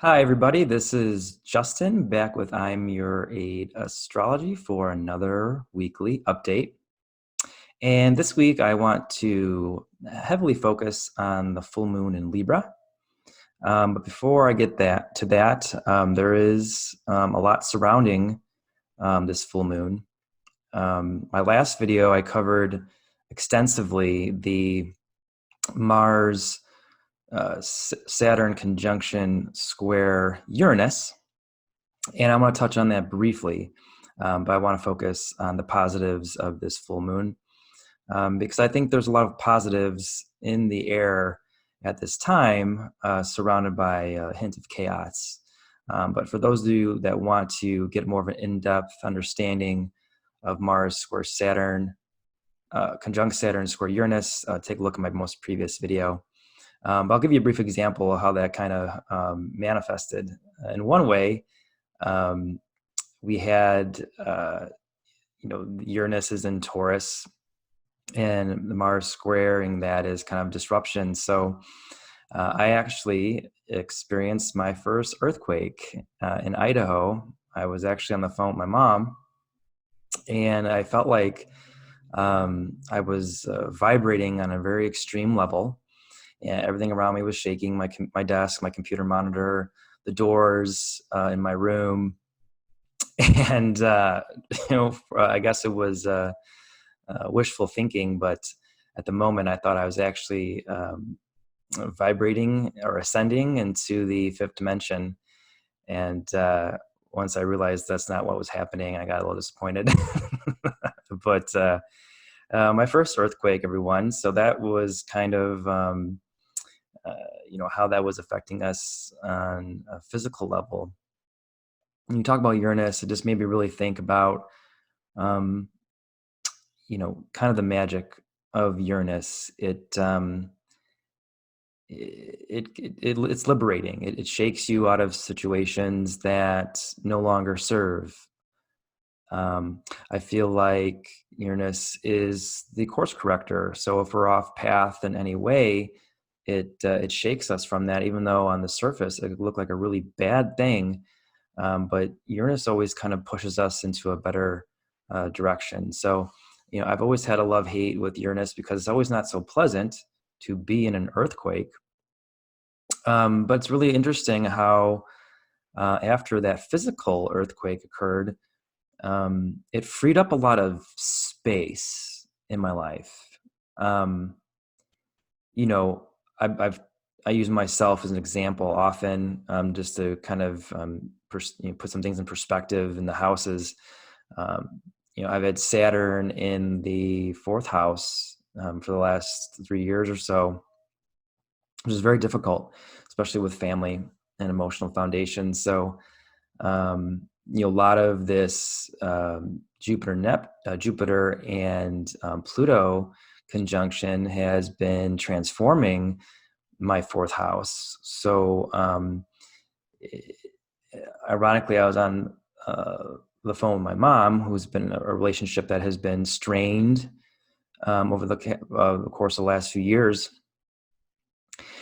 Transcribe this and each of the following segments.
Hi, everybody. This is Justin back with I'm Your Aid Astrology for another weekly update. And this week, I want to heavily focus on the full moon in Libra. But before I get to that, there is a lot surrounding this full moon. My last video, I covered extensively the Mars Saturn conjunction square Uranus. And I'm going to touch on that briefly, but I want to focus on the positives of this full moon because I think there's a lot of positives in the air at this time, surrounded by a hint of chaos. But for those of you that want to get more of an in-depth understanding of Mars square Saturn, conjunct Saturn square Uranus, take a look at my most previous video. But I'll give you a brief example of how that kind of manifested. In one way, we had, Uranus is in Taurus, and the Mars squaring that is kind of disruption. So I actually experienced my first earthquake in Idaho. I was actually on the phone with my mom, and I felt like I was vibrating on a very extreme level. And everything around me was shaking. My desk, my computer monitor, the doors in my room. And I guess it was wishful thinking, but at the moment I thought I was actually vibrating or ascending into the fifth dimension. And once I realized that's not what was happening, I got a little disappointed. But my first earthquake, everyone. So that was kind of how that was affecting us on a physical level. When you talk about Uranus, it just made me really think about, kind of the magic of Uranus. It's liberating. It shakes you out of situations that no longer serve. I feel like Uranus is the course corrector. So if we're off path in any way, it shakes us from that, even though on the surface it could look like a really bad thing. But Uranus always kind of pushes us into a better direction. So, I've always had a love-hate with Uranus because it's always not so pleasant to be in an earthquake. But it's really interesting how after that physical earthquake occurred, it freed up a lot of space in my life. I use myself as an example often, just to kind of put some things in perspective in the houses. I've had Saturn in the fourth house for the last 3 years or so, which is very difficult, especially with family and emotional foundations. So, a lot of this Jupiter and Pluto conjunction has been transforming my fourth house. So, ironically, I was on the phone with my mom, who's been in a relationship that has been strained over the course of the last few years.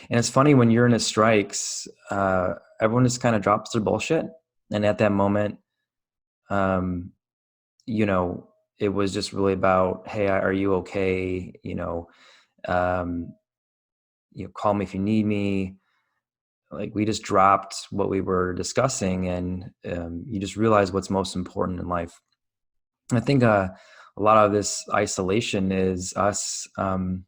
And it's funny, when Uranus strikes, everyone just kind of drops their bullshit. And at that moment, it was just really about, hey, are you okay? Call me if you need me. Like, we just dropped what we were discussing, and you just realize what's most important in life. And I think a lot of this isolation is us. On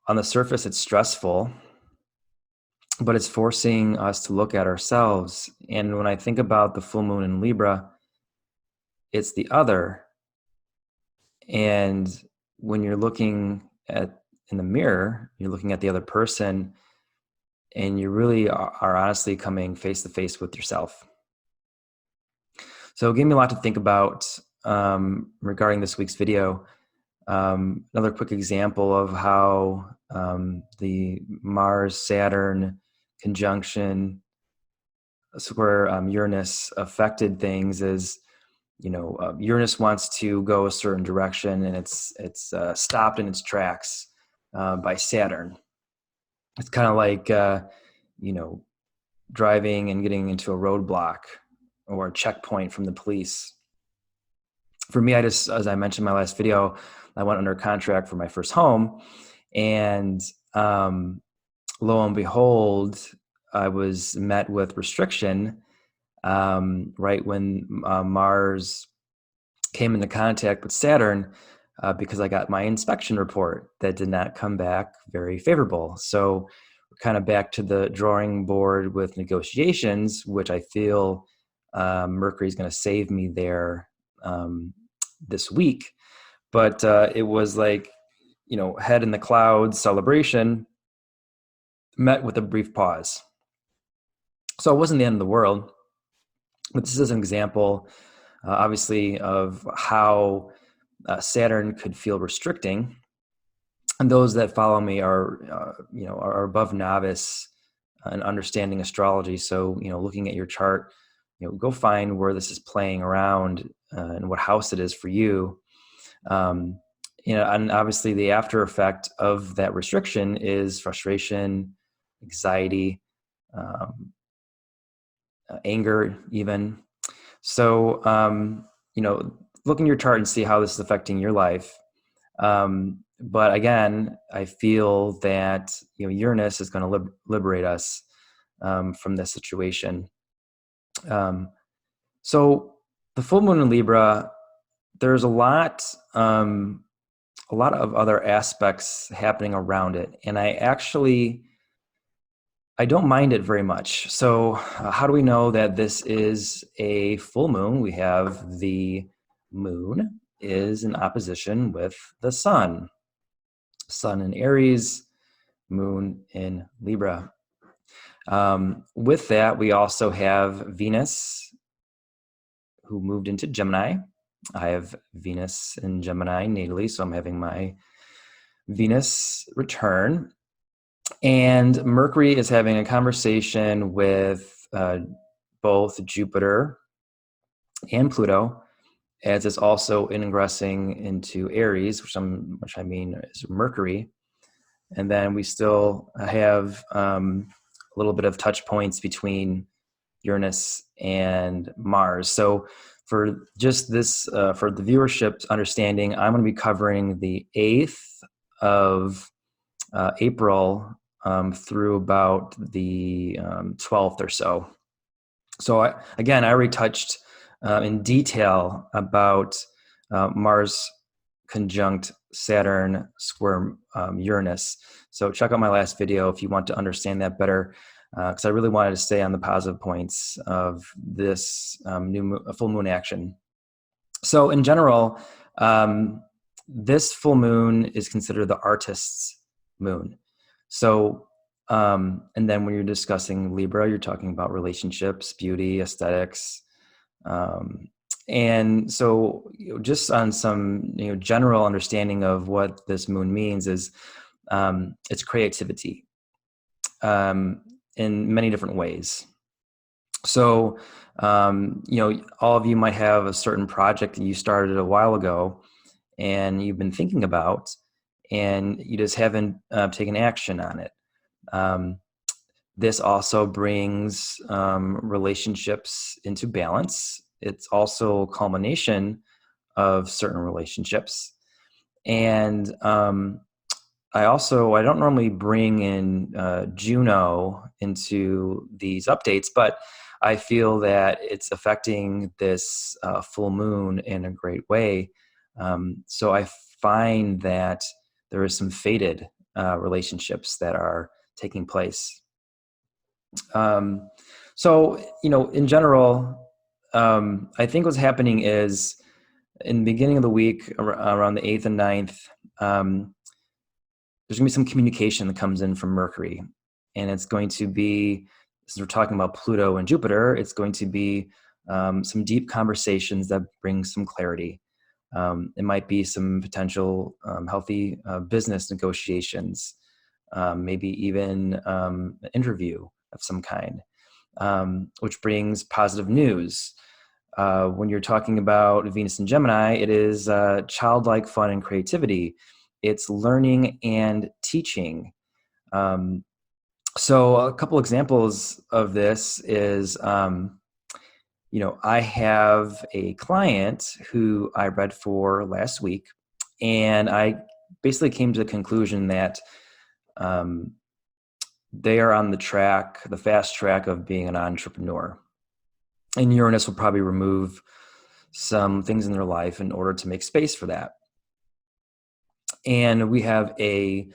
the surface, it's stressful, but it's forcing us to look at ourselves. And when I think about the full moon in Libra, it's the other. And when you're looking in the mirror, you're looking at the other person, and you really are honestly coming face to face with yourself. So it gave me a lot to think about regarding this week's video. Another quick example of how the Mars-Saturn conjunction square Uranus affected things is, Uranus wants to go a certain direction, and it's stopped in its tracks by Saturn. It's kind of like, driving and getting into a roadblock or a checkpoint from the police. For me, as I mentioned in my last video, I went under contract for my first home, and lo and behold, I was met with restriction right when Mars came into contact with Saturn, because I got my inspection report that did not come back very favorable. So we're kind of back to the drawing board with negotiations, which I feel Mercury is going to save me there this week. But it was like, head in the clouds celebration met with a brief pause. So it wasn't the end of the world, but this is an example, obviously, of how Saturn could feel restricting. And those that follow me are above novice in understanding astrology. So, looking at your chart, go find where this is playing around and what house it is for you. And obviously the after effect of that restriction is frustration, anxiety, anger even. So, look in your chart and see how this is affecting your life. But again, I feel that, Uranus is going to liberate us from this situation. So the full moon in Libra, there's a lot of other aspects happening around it. And I don't mind it very much. So how do we know that this is a full moon? We have the moon is in opposition with the sun. Sun in Aries, moon in Libra. With that, we also have Venus, who moved into Gemini. I have Venus in Gemini natally, so I'm having my Venus return. And Mercury is having a conversation with both Jupiter and Pluto, as it's also ingressing into Aries, which I mean is Mercury. And then we still have a little bit of touch points between Uranus and Mars. So for just this, for the viewership's understanding, I'm going to be covering the 8th of April through about the 12th or so. So I already touched in detail about Mars conjunct Saturn square Uranus. So check out my last video if you want to understand that better, because I really wanted to stay on the positive points of this full moon action. So in general, this full moon is considered the artist's moon. So, and then when you're discussing Libra, you're talking about relationships, beauty, aesthetics. And so just on some, general understanding of what this moon means is it's creativity in many different ways. So, all of you might have a certain project that you started a while ago and you've been thinking about, and you just haven't taken action on it. This also brings relationships into balance. It's also a culmination of certain relationships. And I don't normally bring in Juno into these updates, but I feel that it's affecting this full moon in a great way. So I find that there is some fated relationships that are taking place. So, in general, I think what's happening is in the beginning of the week, around the 8th and 9th, there's going to be some communication that comes in from Mercury. And it's going to be, since we're talking about Pluto and Jupiter, it's going to be some deep conversations that bring some clarity. It might be some potential healthy business negotiations, maybe even an interview of some kind, which brings positive news. When you're talking about Venus and Gemini, it is childlike fun and creativity. It's learning and teaching. So a couple examples of this is, I have a client who I read for last week, and I basically came to the conclusion that um, they are on the fast track of being an entrepreneur. And Uranus will probably remove some things in their life in order to make space for that. And we have a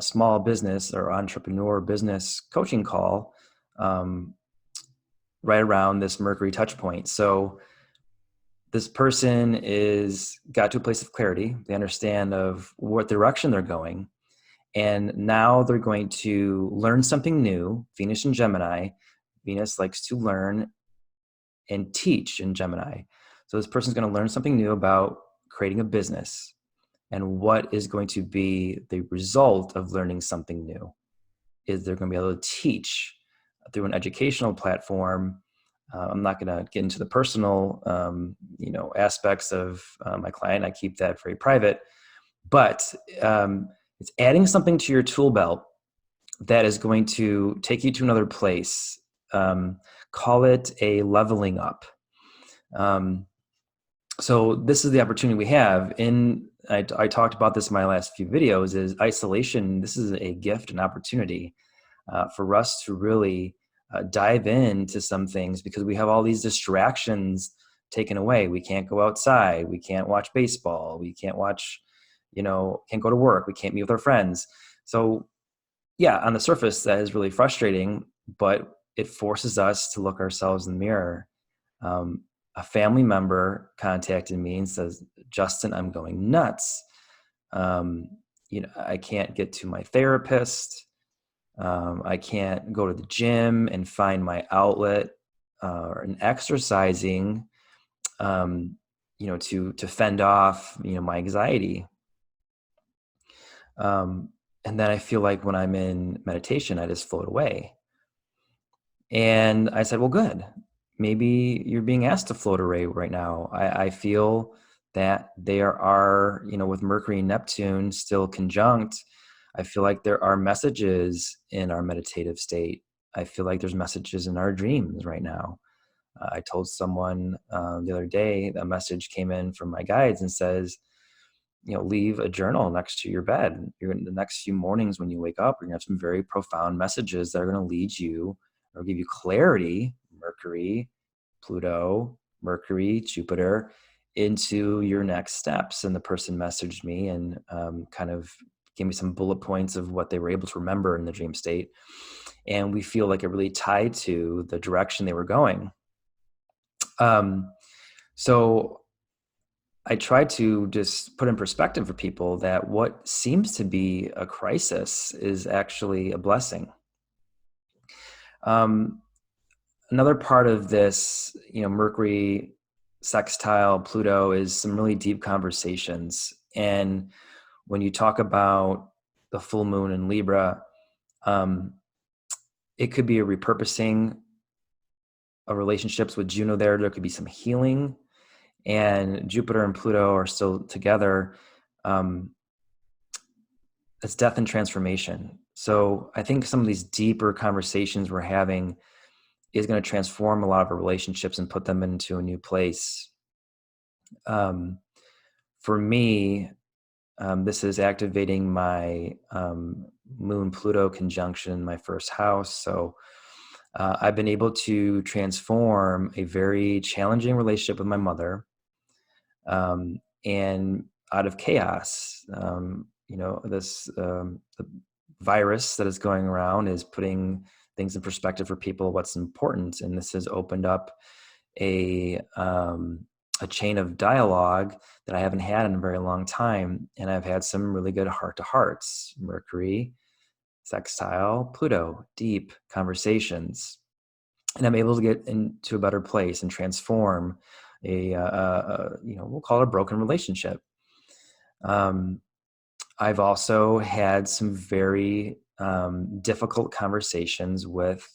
small business or entrepreneur business coaching call right around this Mercury touch point. So this person is got to a place of clarity. They understand of what direction they're going. And now they're going to learn something new. Venus in Gemini. Venus likes to learn and teach in Gemini. So this person's going to learn something new about creating a business and what is going to be the result of learning something new. Is they're going to be able to teach through an educational platform. I'm not going to get into the personal, aspects of my client. I keep that very private. But it's adding something to your tool belt that is going to take you to another place. Call it a leveling up. So this is the opportunity we have. I talked about this in my last few videos, is isolation. This is a gift and opportunity for us to really dive into some things, because we have all these distractions taken away. We can't go outside. We can't watch baseball. We can't can't go to work. We can't meet with our friends. So yeah, on the surface, that is really frustrating, but it forces us to look ourselves in the mirror. A family member contacted me and says, Justin, I'm going nuts. I can't get to my therapist. I can't go to the gym and find my outlet in exercising, to fend off, my anxiety. And then I feel like when I'm in meditation, I just float away. And I said, well, good. Maybe you're being asked to float away right now. I feel that there are, with Mercury and Neptune still conjunct, I feel like there are messages in our meditative state. I feel like there's messages in our dreams right now. I told someone the other day, a message came in from my guides and says, leave a journal next to your bed. The next few mornings when you wake up, you're gonna have some very profound messages that are gonna lead you or give you clarity, Mercury, Pluto, Mercury, Jupiter, into your next steps. And the person messaged me and kind of gave me some bullet points of what they were able to remember in the dream state. And we feel like it really tied to the direction they were going. So I try to just put in perspective for people that what seems to be a crisis is actually a blessing. Another part of this, Mercury sextile Pluto, is some really deep conversations. And when you talk about the full moon in Libra, it could be a repurposing of relationships with Juno there. There could be some healing. And Jupiter and Pluto are still together. It's death and transformation. So I think some of these deeper conversations we're having is going to transform a lot of our relationships and put them into a new place. For me, this is activating my Moon Pluto conjunction in my first house. So I've been able to transform a very challenging relationship with my mother, and out of chaos. The virus that is going around is putting things in perspective for people, what's important. And this has opened up a chain of dialogue that I haven't had in a very long time. And I've had some really good heart-to-hearts. Mercury, sextile, Pluto, deep conversations. And I'm able to get into a better place and transform we'll call it a broken relationship. I've also had some very difficult conversations with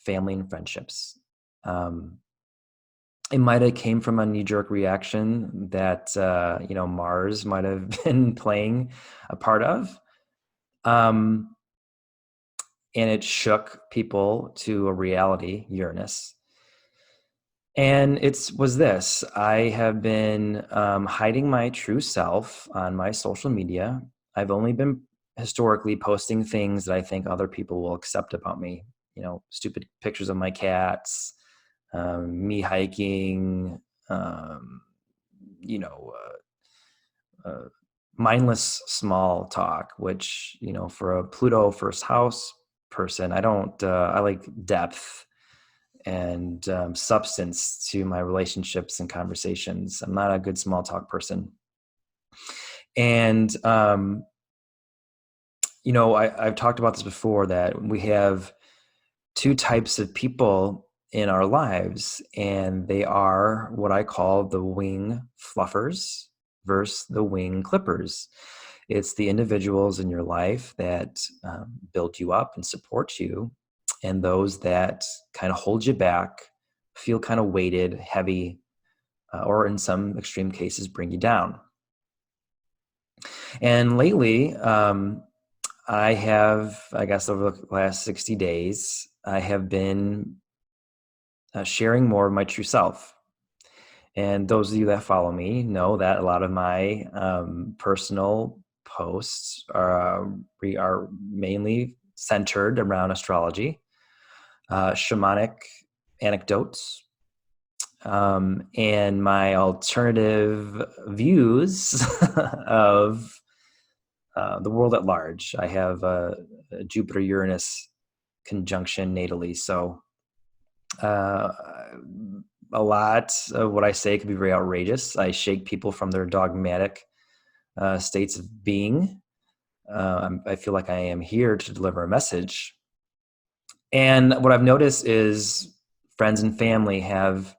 family and friendships. It might have came from a knee-jerk reaction that Mars might have been playing a part of. and it shook people to a reality, Uranus. And was this: I have been hiding my true self on my social media. I've only been historically posting things that I think other people will accept about me. Stupid pictures of my cats, me hiking, um, you know, mindless small talk, which, for a Pluto first house person, I like depth and substance to my relationships and conversations. I'm not a good small talk person. And, I've talked about this before, that we have two types of people in our lives, and they are what I call the wing fluffers versus the wing clippers. It's the individuals in your life that build you up and support you, and those that kind of hold you back, feel kind of weighted, heavy, or in some extreme cases, bring you down. And lately, I have, I guess, over the last 60 days, I have been sharing more of my true self. And those of you that follow me know that a lot of my personal posts are mainly centered around astrology, shamanic anecdotes, and my alternative views of the world at large. I have a Jupiter-Uranus conjunction natally, so a lot of what I say could be very outrageous. I shake people from their dogmatic states of being. I feel like I am here to deliver a message. And what I've noticed is friends and family have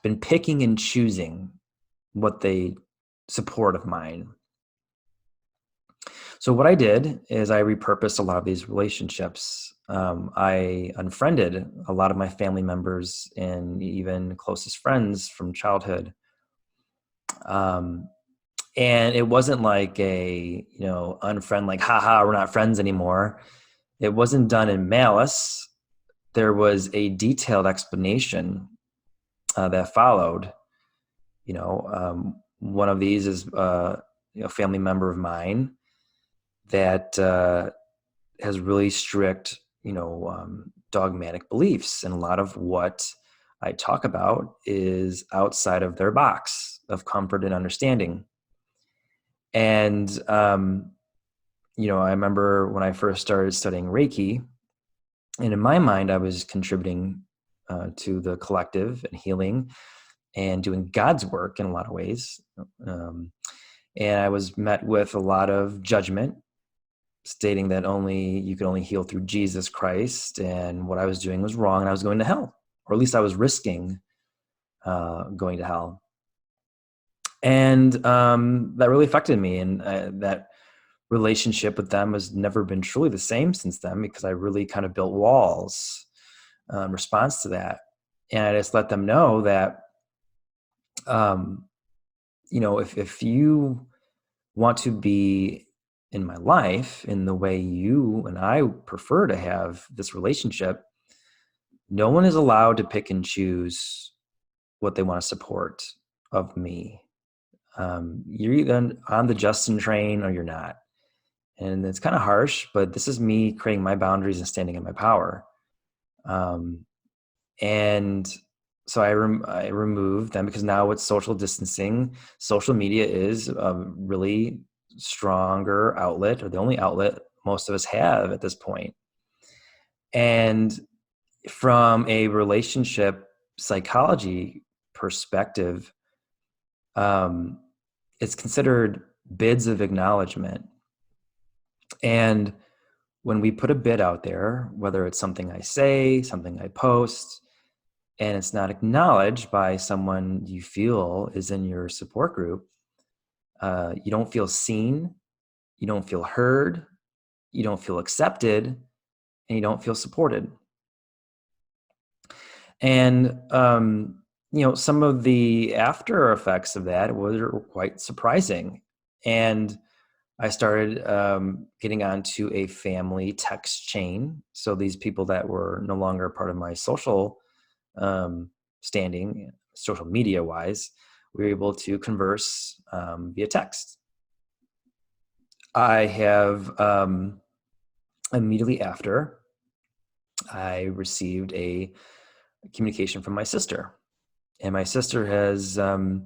been picking and choosing what they support of mine. So what I did is I repurposed a lot of these relationships. I unfriended a lot of my family members and even closest friends from childhood. And it wasn't like a, unfriend, like, haha, we're not friends anymore. It wasn't done in malice. There was a detailed explanation that followed. One of these is a family member of mine that has really strict, dogmatic beliefs. And a lot of what I talk about is outside of their box of comfort and understanding. And, I remember when I first started studying Reiki, and in my mind, I was contributing to the collective and healing and doing God's work in a lot of ways. And I was met with a lot of judgment, stating that you could only heal through Jesus Christ, and what I was doing was wrong, and I was going to hell, or at least I was risking going to hell. And that really affected me, and that relationship with them has never been truly the same since then, because I really kind of built walls in response to that. And I just let them know that, if you want to be in my life in the way you and I prefer to have this relationship, no one is allowed to pick and choose what they want to support of me. You're either on the Justin train or you're not. And it's kind of harsh, but this is me creating my boundaries and standing in my power. And so I removed them, because now with social distancing, social media is a really stronger outlet, or the only outlet most of us have at this point. And from a relationship psychology perspective, it's considered bids of acknowledgement. And when we put a bid out there, whether it's something I say, something I post, and it's not acknowledged by someone you feel is in your support group, you don't feel seen, you don't feel heard, you don't feel accepted, and you don't feel supported. And, some of the after effects of that were quite surprising. And I started getting onto a family text chain. So these people that were no longer part of my social standing, social media wise, we were able to converse via text. I have immediately after, I received a communication from my sister. And my sister has, hasn't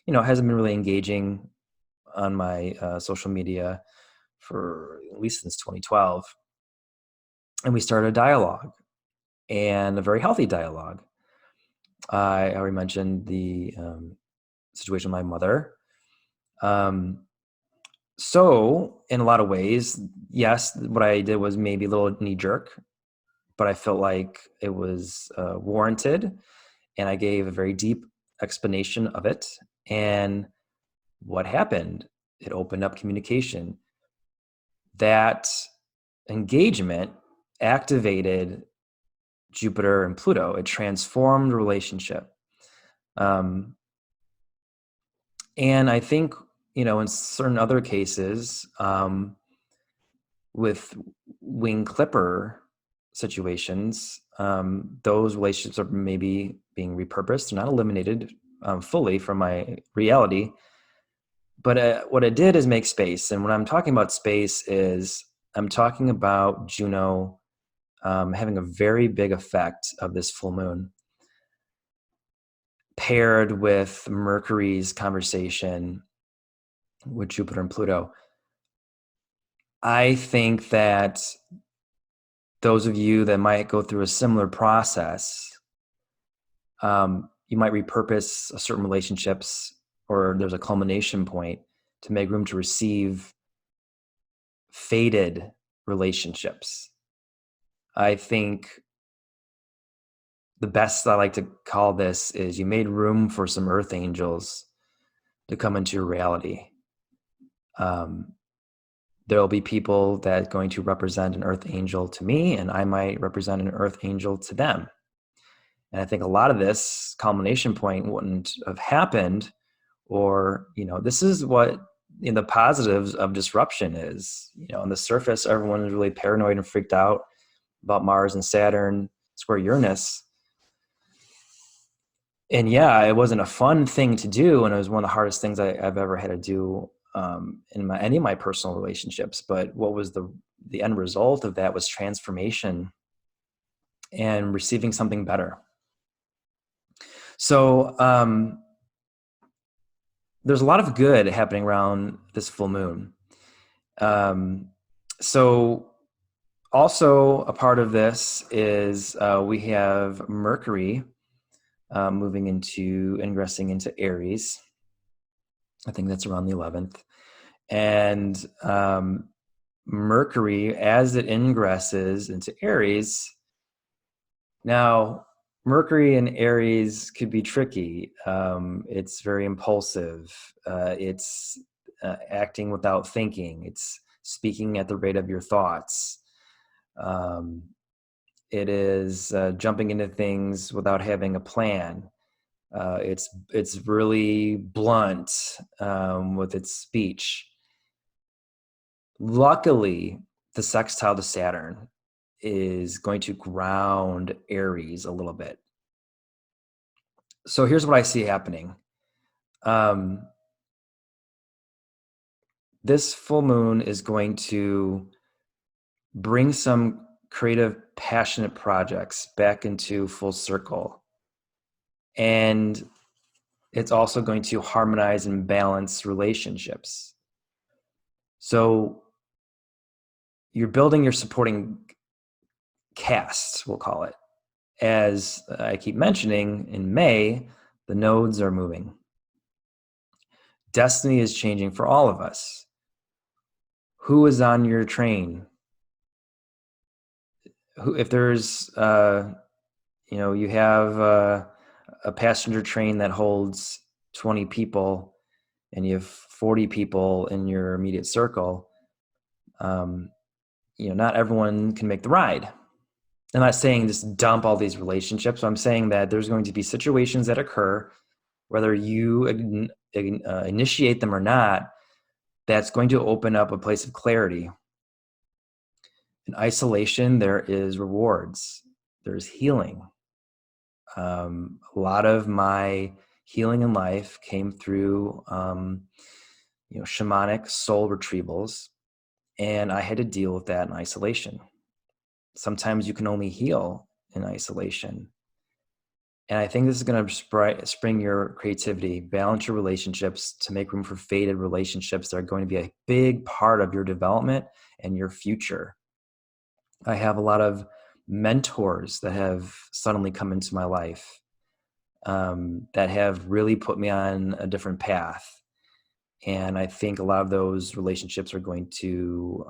been really engaging on my social media for at least since 2012. And we started a dialogue, and a very healthy dialogue. I already mentioned the situation with my mother. So in a lot of ways, yes, what I did was maybe a little knee jerk, but I felt like it was warranted. And I gave a very deep explanation of it. And what happened? It opened up communication. That engagement activated Jupiter and Pluto. It transformed the relationship. And I think, in certain other cases, with wing clipper situations, those relationships are maybe being repurposed, not eliminated fully from my reality. But what it did is make space. And when I'm talking about space is I'm talking about Juno having a very big effect of this full moon, paired with Mercury's conversation with Jupiter and Pluto. I think that those of you that might go through a similar process, you might repurpose certain relationships, or there's a culmination point to make room to receive faded relationships. I think the best I like to call this is you made room for some earth angels to come into your reality. There'll be people that are going to represent an earth angel to me, and I might represent an earth angel to them. And I think a lot of this culmination point wouldn't have happened, or, this is what the positives of disruption is. On the surface, everyone is really paranoid and freaked out about Mars and Saturn square Uranus. And yeah, it wasn't a fun thing to do, and it was one of the hardest things I've ever had to do in any of my personal relationships. But what was the end result of that was transformation and receiving something better. So there's a lot of good happening around this full moon. So also a part of this is we have Mercury ingressing into Aries. I think that's around the 11th. And Mercury, as it ingresses into Aries, now Mercury in Aries could be tricky. It's very impulsive. It's acting without thinking. It's speaking at the rate of your thoughts. It is jumping into things without having a plan. It's really blunt with its speech. Luckily, the sextile to Saturn is going to ground Aries a little bit. So here's what I see happening. This full moon is going to bring some creative, passionate projects back into full circle. And it's also going to harmonize and balance relationships. So you're building your supporting cast, we'll call it. As I keep mentioning, in May, the nodes are moving. Destiny is changing for all of us. Who is on your train? If there's, you have a passenger train that holds 20 people and you have 40 people in your immediate circle, not everyone can make the ride. I'm not saying just dump all these relationships. I'm saying that there's going to be situations that occur, whether you initiate them or not, that's going to open up a place of clarity. In isolation, there is rewards. There's healing. A lot of my healing in life came through, shamanic soul retrievals, and I had to deal with that in isolation. Sometimes you can only heal in isolation. And I think this is going to spring your creativity, balance your relationships to make room for faded relationships that are going to be a big part of your development and your future. I have a lot of mentors that have suddenly come into my life that have really put me on a different path. And I think a lot of those relationships are going to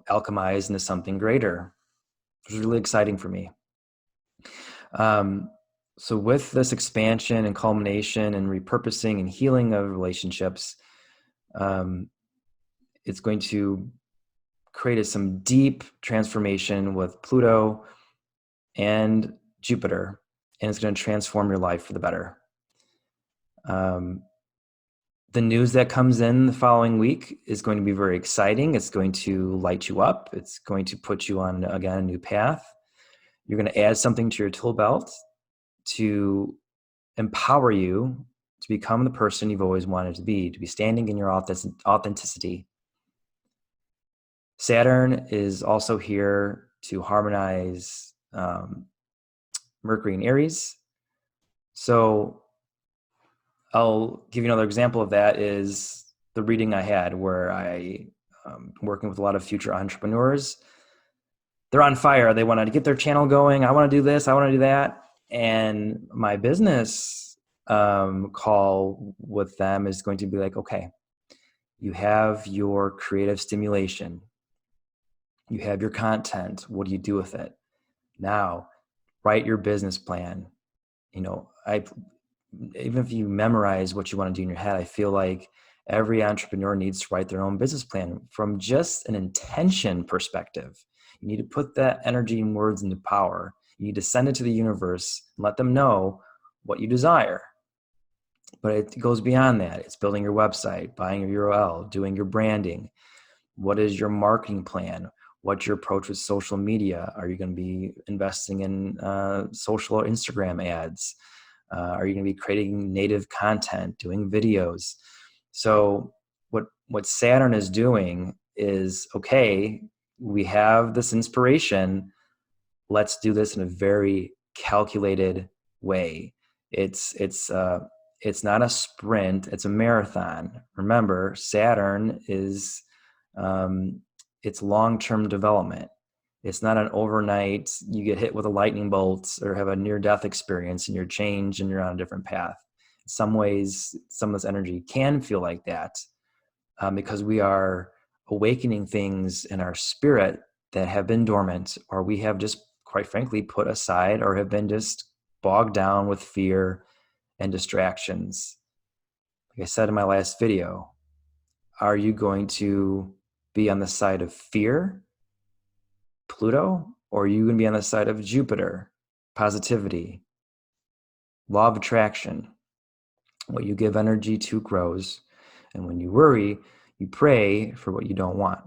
alchemize into something greater, which is really exciting for me. So with this expansion and culmination and repurposing and healing of relationships, it's going to create some deep transformation with Pluto and Jupiter, and it's going to transform your life for the better. The news that comes in the following week is going to be very exciting. It's going to light you up. It's going to put you on, again, a new path. You're going to add something to your tool belt to empower you to become the person you've always wanted to be standing in your authenticity. Saturn is also here to harmonize Mercury and Aries. So I'll give you another example of that is the reading I had where I working with a lot of future entrepreneurs. They're on fire. They want to get their channel going. I want to do this. I want to do that. And my business call with them is going to be like, okay, you have your creative stimulation. You have your content. What do you do with it? Now, write your business plan. Even if you memorize what you want to do in your head, I feel like every entrepreneur needs to write their own business plan from just an intention perspective. You need to put that energy and words into power. You need to send it to the universe and let them know what you desire. But it goes beyond that. It's building your website, buying your URL, doing your branding. What is your marketing plan? What's your approach with social media? Are you going to be investing in social or Instagram ads? Are you going to be creating native content, doing videos? So what Saturn is doing is, okay, we have this inspiration. Let's do this in a very calculated way. It's not a sprint. It's a marathon. Remember, Saturn is it's long-term development. It's not an overnight, you get hit with a lightning bolt or have a near-death experience and you're changed and you're on a different path. In some ways, some of this energy can feel like that because we are awakening things in our spirit that have been dormant, or we have just, quite frankly, put aside or have been just bogged down with fear and distractions. Like I said in my last video, are you going to be on the side of fear, Pluto, or are you going to be on the side of Jupiter, positivity, law of attraction? What you give energy to grows. And when you worry, you pray for what you don't want.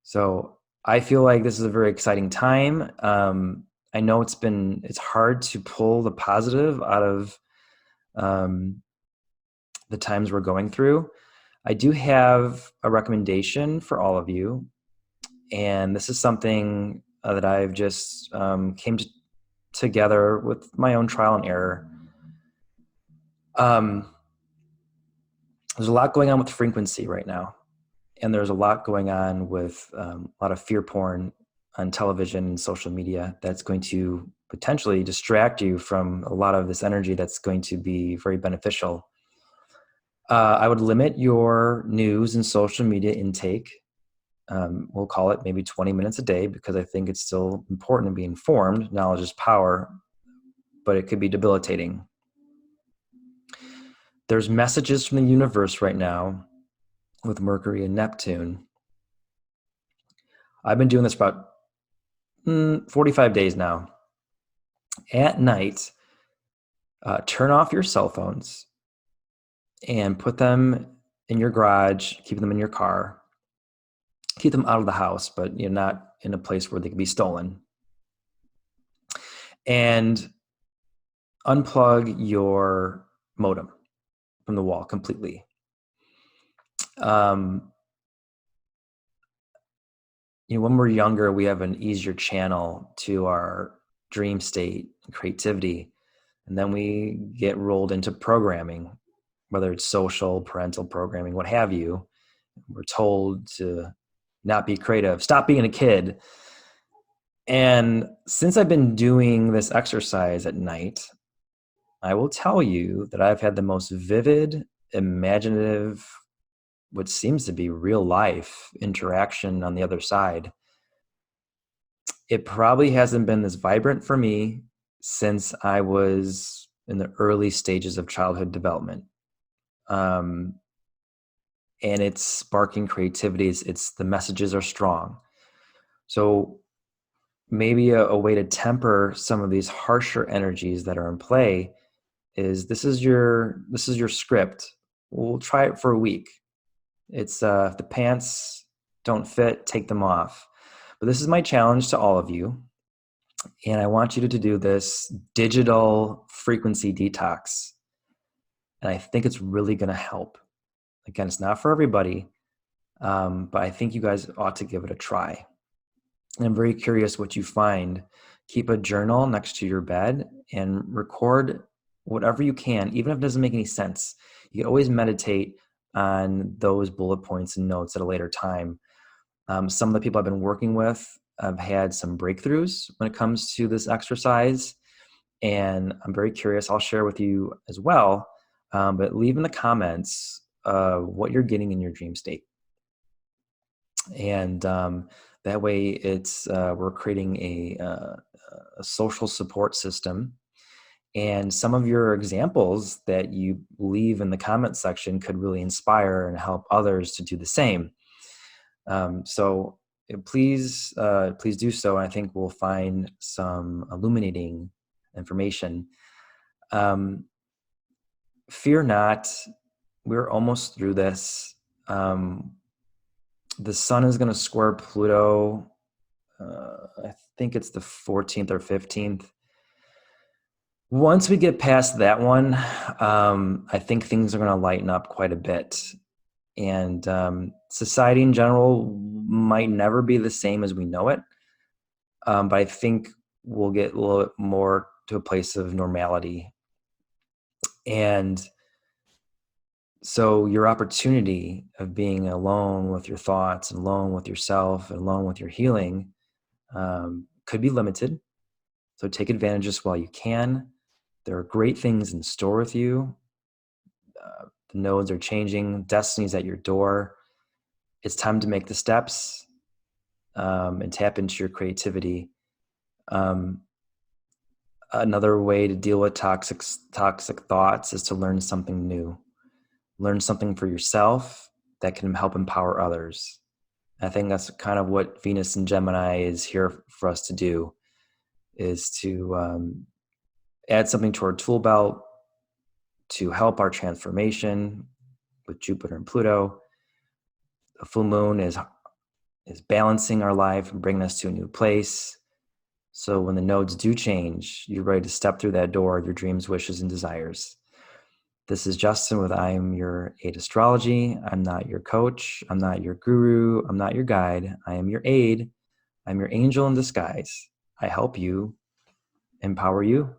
So I feel like this is a very exciting time. I know it's hard to pull the positive out of the times we're going through. I do have a recommendation for all of you. And this is something that I've just came together with my own trial and error. There's a lot going on with frequency right now. And there's a lot going on with a lot of fear porn on television and social media that's going to potentially distract you from a lot of this energy that's going to be very beneficial. I would limit your news and social media intake. We'll call it maybe 20 minutes a day because I think it's still important to be informed. Knowledge is power, but it could be debilitating. There's messages from the universe right now with Mercury and Neptune. I've been doing this for about 45 days now. At night, turn off your cell phones and put them in your garage, keep them in your car, keep them out of the house, but you're not in a place where they can be stolen. And unplug your modem from the wall completely. When we're younger, we have an easier channel to our dream state and creativity. And then we get rolled into programming, whether it's social, parental programming, what have you. We're told to not be creative, stop being a kid. And since I've been doing this exercise at night, I will tell you that I've had the most vivid, imaginative, what seems to be real life interaction on the other side. It probably hasn't been this vibrant for me since I was in the early stages of childhood development. And it's sparking creativity. It's the messages are strong. So maybe a way to temper some of these harsher energies that are in play is this is your script. We'll try it for a week. It's if the pants don't fit, take them off. But this is my challenge to all of you. And I want you to do this digital frequency detox. And I think it's really going to help. Again, it's not for everybody, but I think you guys ought to give it a try. And I'm very curious what you find. Keep a journal next to your bed and record whatever you can, even if it doesn't make any sense. You can always meditate on those bullet points and notes at a later time. Some of the people I've been working with have had some breakthroughs when it comes to this exercise, and I'm very curious. I'll share with you as well, but leave in the comments what you're getting in your dream state. And that way we're creating a social support system. And some of your examples that you leave in the comment section could really inspire and help others to do the same. So please do so. And I think we'll find some illuminating information. Fear not, we're almost through this. The sun is going to square Pluto. I think it's the 14th or 15th. Once we get past that one, I think things are going to lighten up quite a bit. And society in general might never be the same as we know it. But I think we'll get a little bit more to a place of normality. And so your opportunity of being alone with your thoughts, and alone with yourself, and alone with your healing could be limited. So take advantage of this while you can. There are great things in store with you. The nodes are changing. Destiny's at your door. It's time to make the steps and tap into your creativity. Another way to deal with toxic thoughts is to learn something new. Learn something for yourself that can help empower others. I think that's kind of what Venus and Gemini is here for us to do, is to add something to our tool belt to help our transformation with Jupiter and Pluto. The full moon is balancing our life and bringing us to a new place. So when the nodes do change, you're ready to step through that door of your dreams, wishes, and desires. This is Justin with I Am Your Aid Astrology. I'm not your coach. I'm not your guru. I'm not your guide. I am your aid. I'm your angel in disguise. I help you, empower you,